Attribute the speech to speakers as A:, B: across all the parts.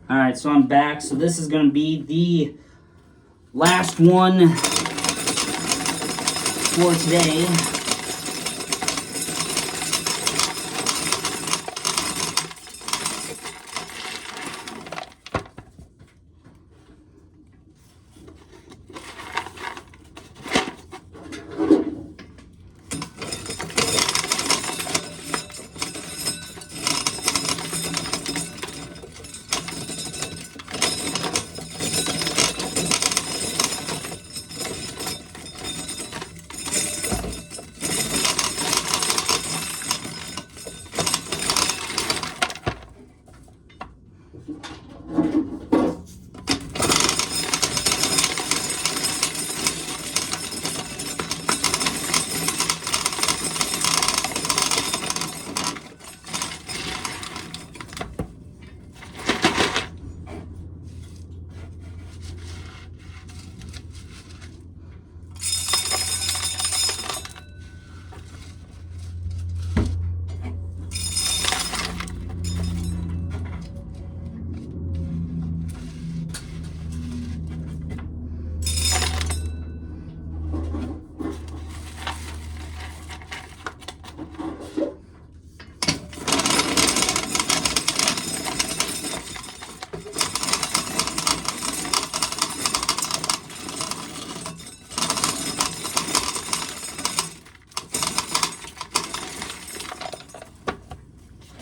A: Alright, so I'm back. So this is going to be the last one for today.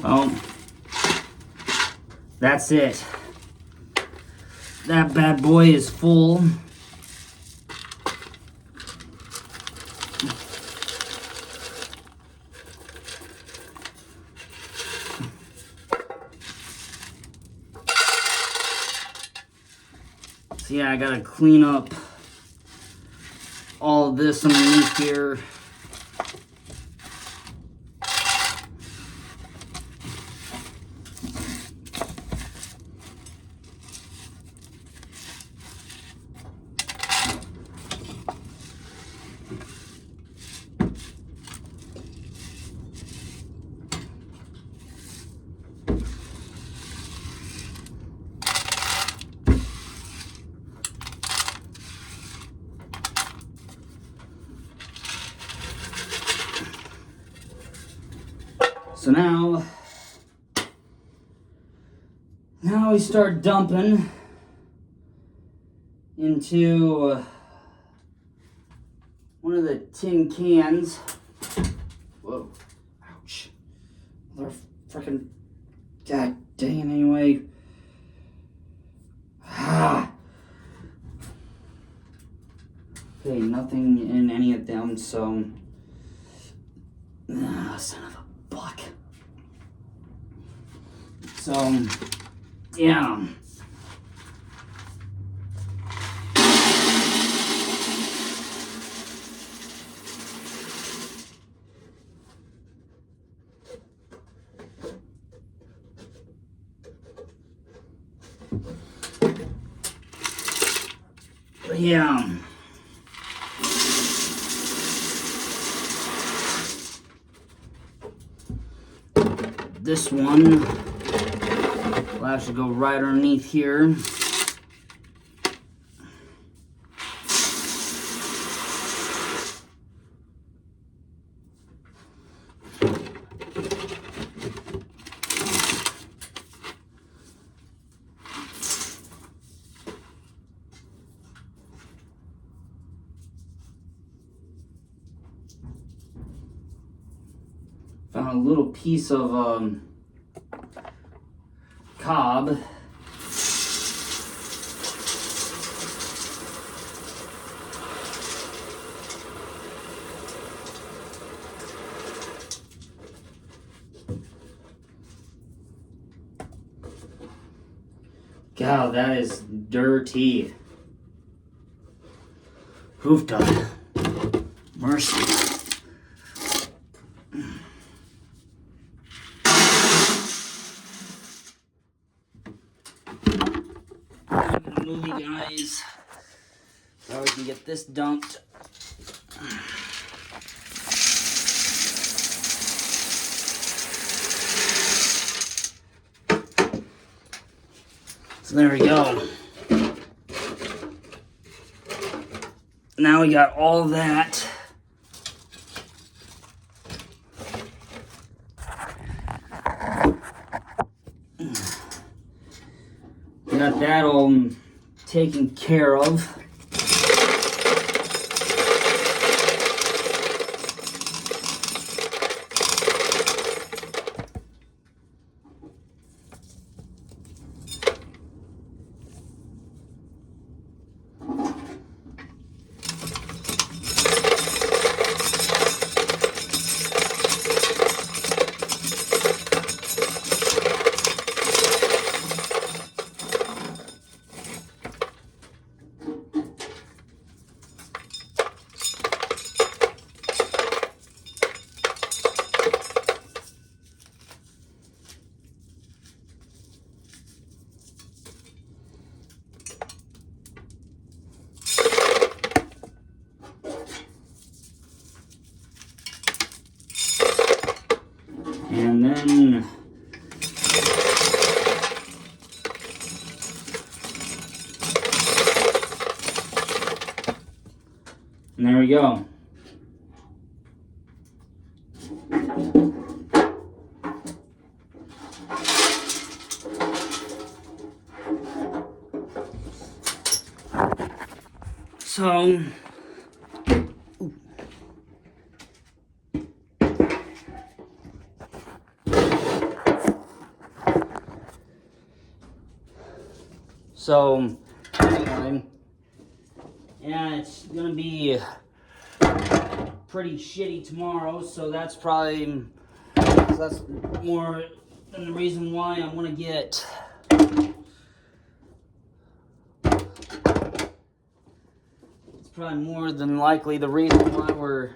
A: Well, that's it. That bad boy is full. So yeah, I gotta clean up all of this underneath here. So now we start dumping into one of the tin cans. Whoa, ouch. Mother frickin', god dang it, anyway. Okay, nothing in any of them, so. Son of a buck. So, yeah. Yeah. This one will actually go right underneath here. Found a little piece of cob. God, that is dirty. Hoofda. Mercy. Movie, guys. Now we can get this dumped. So there we go. Now we got all that. Got that all taken care of. And then and there we go. So anyway, yeah, it's gonna be pretty shitty tomorrow, so that's that's more than the reason why I want to get it's probably more than likely the reason why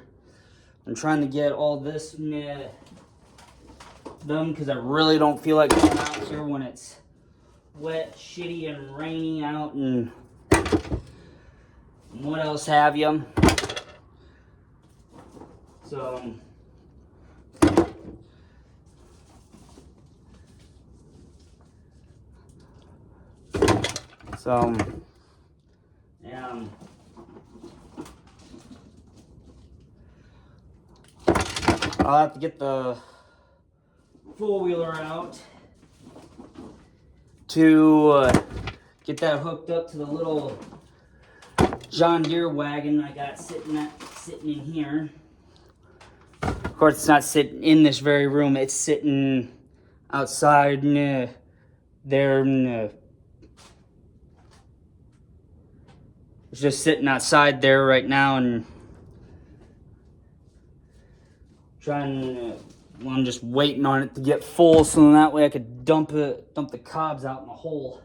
A: I'm trying to get all this done, because I really don't feel like going out here when it's wet, shitty, and rainy out, and what else have you. So yeah. I'll have to get the four-wheeler out to get that hooked up to the little John Deere wagon I got sitting in here. Of course, it's not sitting in this very room. It's sitting outside there. It's just sitting outside there right now, and I'm just waiting on it to get full, so that way I could dump the cobs out in the hole.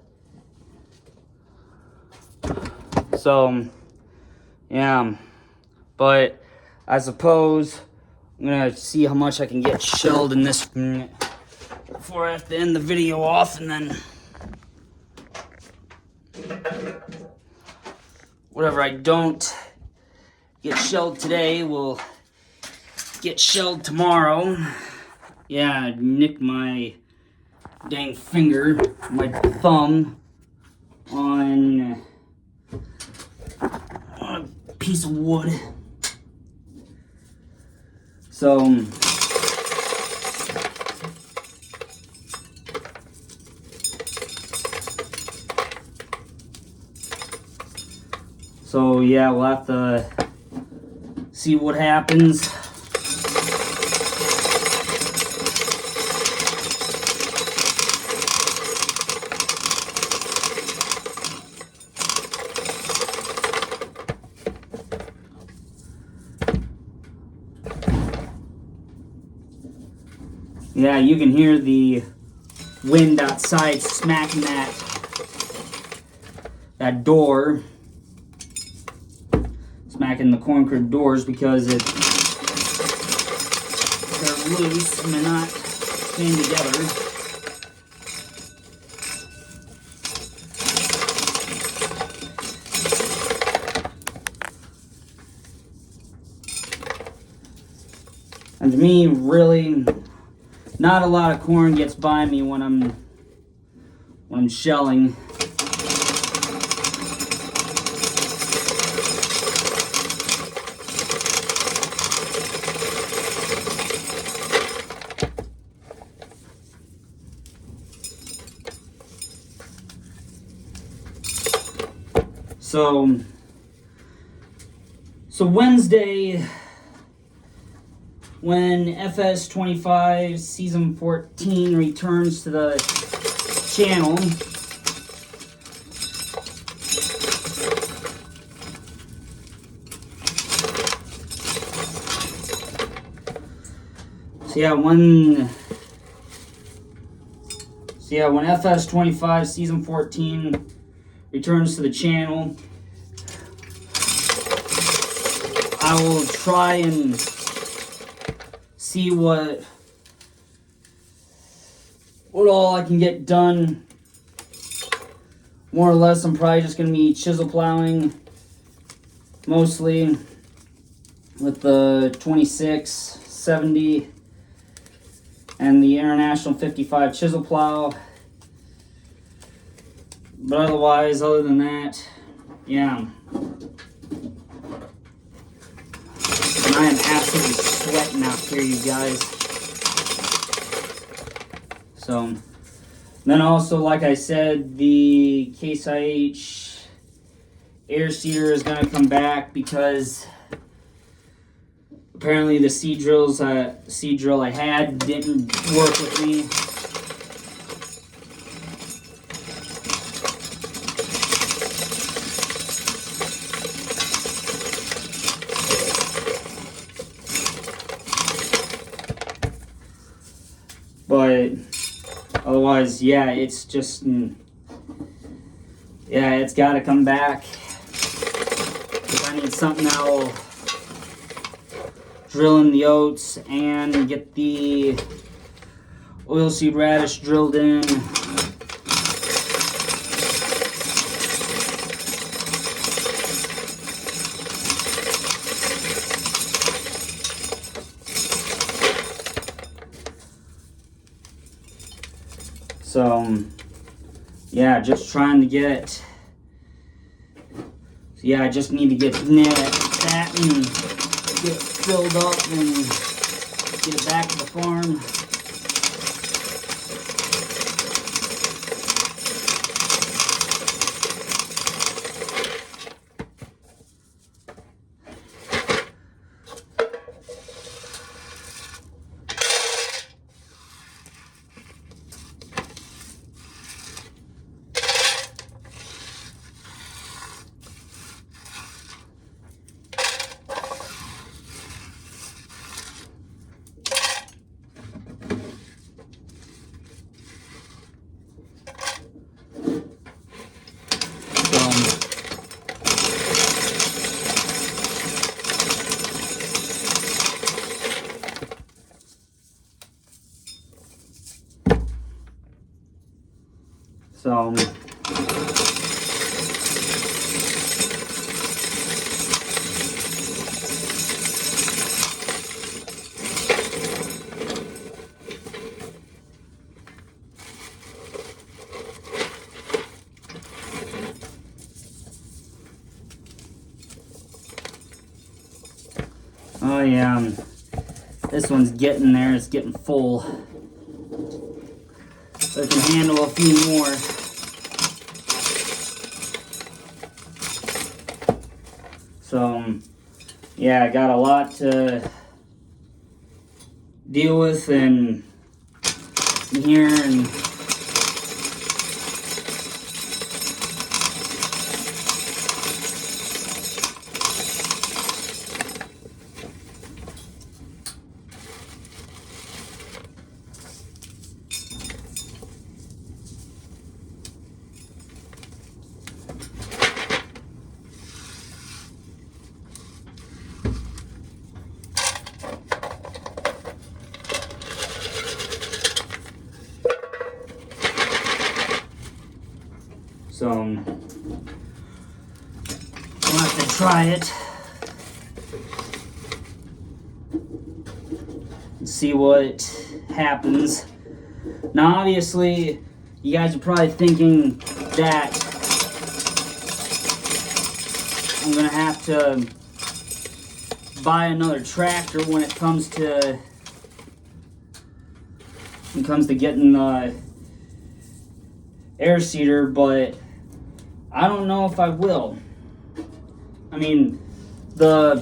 A: So, yeah, but I suppose I'm gonna see how much I can get shelled in this before I have to end the video off, and then whatever I don't get shelled today will get shelled tomorrow. Yeah, I nicked my dang finger, my thumb, on a piece of wood. So yeah, we'll have to see what happens. Yeah, you can hear the wind outside smacking that door, smacking the corn crib doors, because they're loose and they're not pinned together. And to me, really, not a lot of corn gets by me when I'm shelling. So Wednesday, when FS25 Season 14 returns to the channel, when FS25 Season 14 returns to the channel, I will try and see what all I can get done. More or less, I'm probably just going to be chisel plowing, mostly, with the 26, 70, and the International 55 chisel plow. But otherwise, other than that, yeah. And I am absolutely sweating out here, you guys. So, then also, like I said, the Case IH air seeder is going to come back because apparently the seed drill I had didn't work with me. But otherwise, yeah, it's just, yeah, it's got to come back. Because I need something that will drill in the oats and get the oilseed radish drilled in. So, yeah, just trying to get, I just need to get that and get filled up and get it back to the farm. So, oh yeah, this one's getting there, it's getting full. So I can handle a few more. So, yeah, I got a lot to deal with in here, and so I'll have to try it and see what happens. Now, obviously, you guys are probably thinking that I'm gonna have to buy another tractor when it comes to getting the air seeder, but I don't know if I will. I mean, the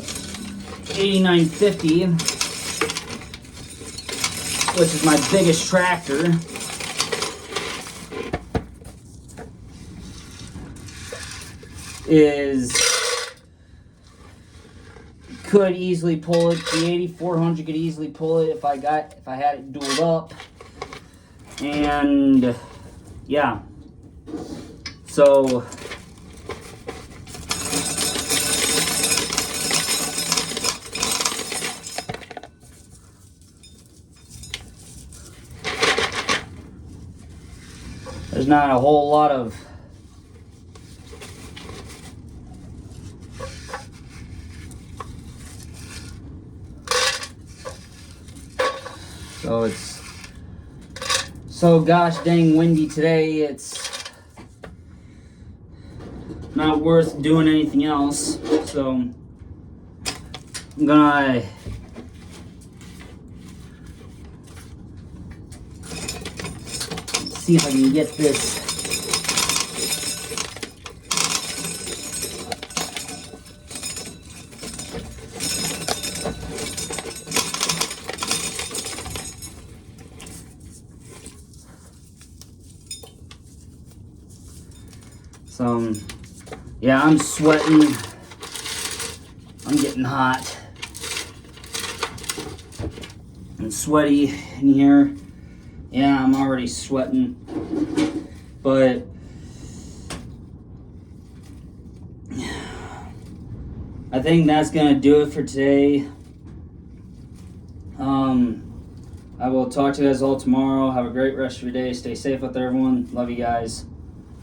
A: 8950, which is my biggest tractor, could easily pull it. The 8400 could easily pull it if I had it dualed up. And yeah, so there's not a whole lot of so it's so gosh dang windy today, it's not worth doing anything else. So I'm gonna see if I can get this yeah, I'm sweating. I'm getting hot and sweaty in here. Yeah, I'm already sweating. But I think that's gonna do it for today. I will talk to you guys all tomorrow. Have a great rest of your day. Stay safe with everyone. Love you guys.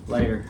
A: Later.